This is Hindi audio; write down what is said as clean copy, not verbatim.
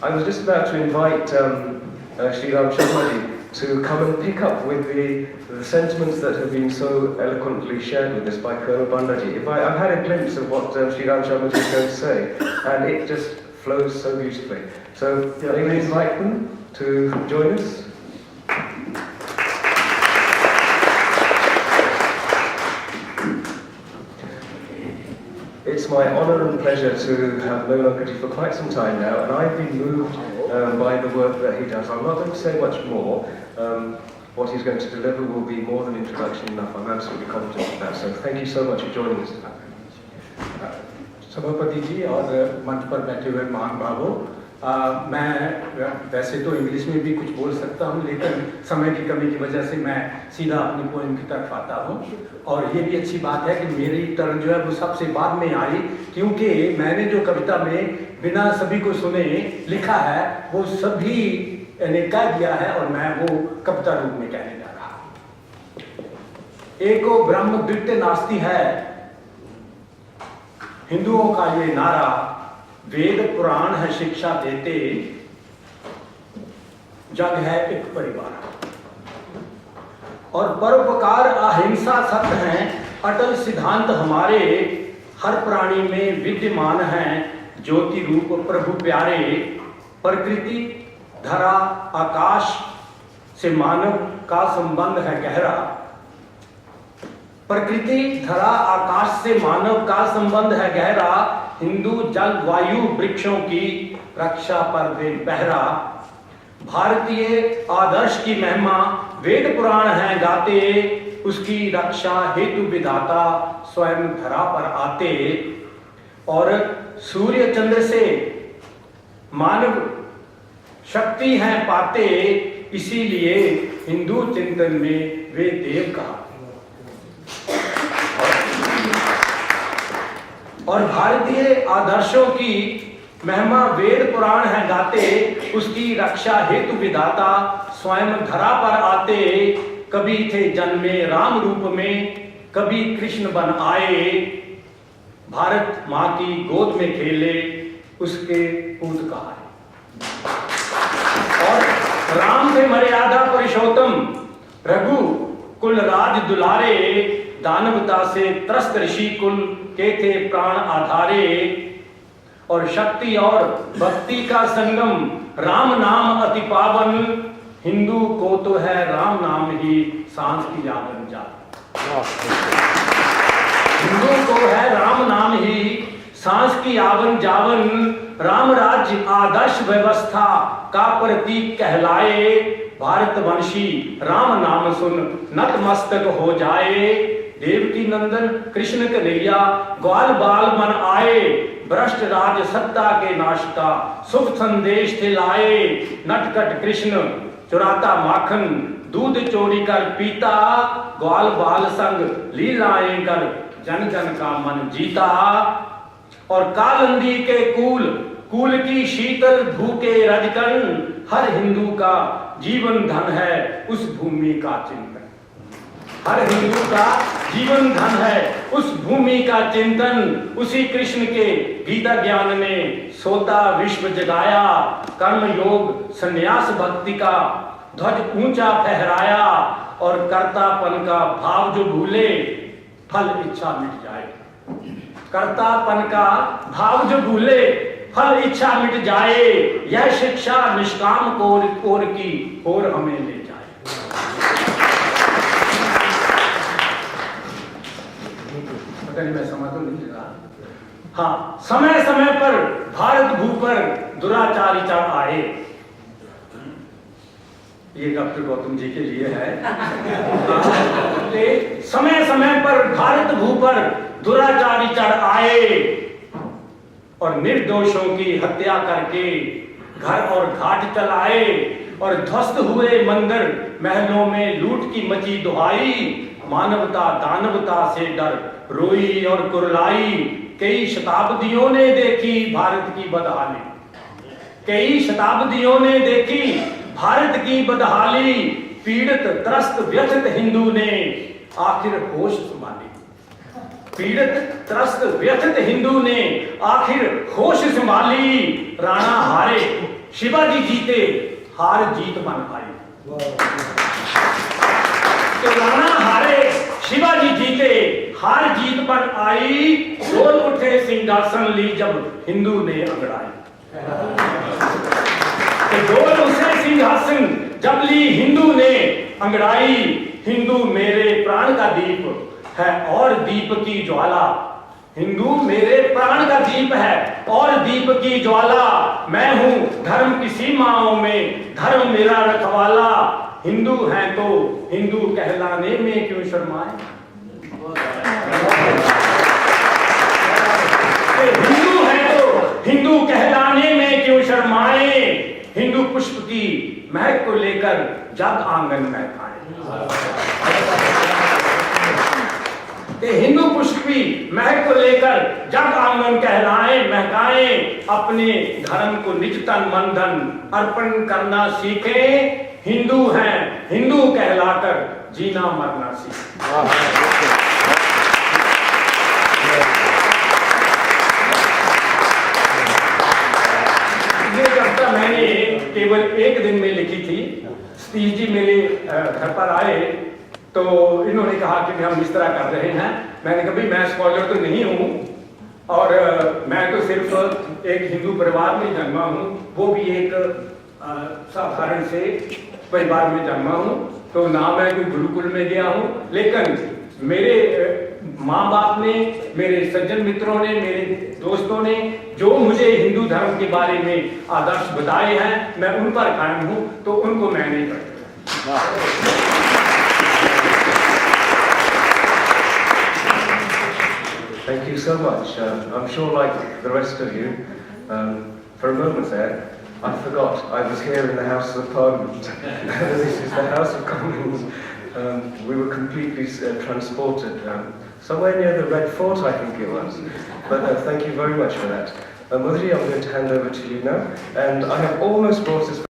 I was just about to invite Sri Ram Sharma to come and pick up with the sentiments that have been so eloquently shared with us by Colonel Bandaji. I've had a glimpse of what Sri Ram Sharma is going to say, and it just flows so beautifully. So may we invite them to join us? It's my honour and pleasure to have known Uncle for quite some time now, and I've been moved by the work that he does. I'm not going to say much more. What he's going to deliver will be more than introduction enough. I'm absolutely confident of that. So thank you so much for joining us. सभापति जी और मंच पर बैठे हुए महान भावों, मैं वैसे तो इंग्लिश में भी कुछ बोल सकता हूँ, लेकिन समय की कमी की वजह से मैं सीधा अपनी पोएम की तरफ आता हूँ। और ये भी अच्छी बात है कि मेरी टर्न जो है वो सबसे बाद में आई, क्योंकि मैंने जो कविता में बिना सभी को सुने लिखा है वो सभी ने कह दिया है और मैं वो कविता रूप में कहने जा रहा हूँ। एको ब्रह्म द्वितीय नास्ति है हिंदुओं का ये नारा, वेद पुराण है शिक्षा देते, जग है एक परिवार। और परोपकार अहिंसा सत्य हैं अटल सिद्धांत हमारे, हर प्राणी में विद्यमान हैं ज्योति रूप प्रभु प्यारे। प्रकृति धरा आकाश से मानव का संबंध है गहरा, प्रकृति धरा आकाश से मानव का संबंध है गहरा। हिंदू जल वायु वृक्षों की रक्षा पर दे पहरा। भारतीय आदर्श की महिमा वेद पुराण है गाते, उसकी रक्षा हेतु विधाता स्वयं धरा पर आते। और सूर्य चंद्र से मानव शक्ति है पाते, इसीलिए हिंदू चिंतन में वे देव कहा। और भारतीय आदर्शों की महिमा वेद पुराण है गाते, उसकी रक्षा हेतु विधाता स्वयं धरा पर आते। कभी थे जन्मे राम रूप में, कभी कृष्ण बन आए, भारत माँ की गोद में खेले उसके पूत कहाए। और राम थे मर्यादा पुरुषोत्तम, रघु कुल राज दुलारे, दानवता से त्रस्त ऋषि कुल के थे प्राण आधारे। और शक्ति और भक्ति का संगम राम नाम अति पावन, हिंदू को तो है राम नाम ही सांस की यावन जावन। हिंदू को है राम नाम ही सांस की यावन जावन। राम राज्य आदर्श व्यवस्था का प्रतीक कहलाए, भारतवंशी राम नाम सुन नतमस्तक हो जाए। देवकी नंदन कृष्ण कन्हैया ग्वाल बाल मन आए, भ्रष्ट राज सत्ता के नाश का शुभ संदेश थे लाए। नटखट कृष्ण चुराता माखन दूध चोरी कर पीता, ग्वाल बाल संग लीलाएं कर जन जन का मन जीता। और कालंदी के कुल की शीतल भूखे रजकन, हर हिंदू का जीवन धन है उस भूमि का चिंतन। हर हिंदू का जीवन धन है उस भूमि का चिंतन। उसी कृष्ण के गीता ज्ञान ने सोता विश्व जगाया, कर्म योग संन्यास भक्ति का ध्वज ऊंचा फहराया। और कर्तापन का भाव जो भूले फल इच्छा मिट जाए। कर्तापन का भाव जो भूले फल इच्छा मिट जाए, यह शिक्षा निष्काम कोर की ओर हमें ले जाए। पता नहीं मैं समा तो नहीं रहा। हाँ, समय समय पर भारत भू पर दुराचारी चढ़ आए। ये डॉक्टर गौतम जी के लिए है। समय समय पर भारत भू पर दुराचारी चढ़ आए, और निर्दोषों की हत्या करके घर और घाट चलाए। और ध्वस्त हुए मंदिर महलों में लूट की मची दुहाई, मानवता दानवता से डर रोई और कुरलाई। कई शताब्दियों ने देखी भारत की बदहाली, कई शताब्दियों ने देखी भारत की बदहाली। पीड़ित त्रस्त व्यथित हिंदू ने आखिर होश संभाली, पीड़ित त्रस्त व्यथित हिंदू ने आखिर होश संभाली। राणा हारे शिवाजी जीते हार जीत बन आई। तो राणा हारे शिवाजी जीते हार जीत बन आई, डोल उठे सिंहासन ली जब हिंदू ने अंगड़ाई। तो डोल उठे सिंहासन जब ली हिंदू ने अंगड़ाई, हिंदू मेरे प्राण का दीप है और दीप की ज्वाला, हिंदू मेरे प्राण का दीप है और दीप की ज्वाला, मैं हूं धर्म की सीमाओं में धर्म मेरा रखवाला, हिंदू हैं तो हिंदू कहलाने में क्यों शर्माए। हिंदू हैं तो हिंदू कहलाने में क्यों शर्माए, हिंदू पुष्प की महक को लेकर जग आंगन महकाए। हिंदू पुष्प की महक को लेकर जग आंगन कहलाए महकाए, अपने धर्म को निज तन मन धन अर्पण करना सीखे, हिंदू हैं हिंदू कहलाकर जीना मरना सीखे। ये कविता मैंने केवल एक दिन में लिखी थी। सतीश जी मेरे घर पर आए तो इन्होंने कहा कि हम इस तरह कर रहे हैं। मैंने कहा भाई मैं स्कॉलर तो नहीं हूँ और मैं तो सिर्फ एक हिंदू परिवार में जन्मा हूँ, वो भी एक साधारण से परिवार में जन्मा हूँ, तो ना मैं कोई गुरुकुल में गया हूँ, लेकिन मेरे माँ बाप ने, मेरे सज्जन मित्रों ने, मेरे दोस्तों ने जो मुझे हिंदू धर्म के बारे में आदर्श बताए हैं, मैं उन पर कायम हूँ, तो उनको मैं नहीं करता। Thank you so much. I'm sure, like the rest of you, for a moment there, I forgot I was here in the House of Parliament. This is the House of Commons. We were completely transported somewhere near the Red Fort, I think it was. But thank you very much for that. Mudri, I'm going to hand over to you now, and I have almost brought us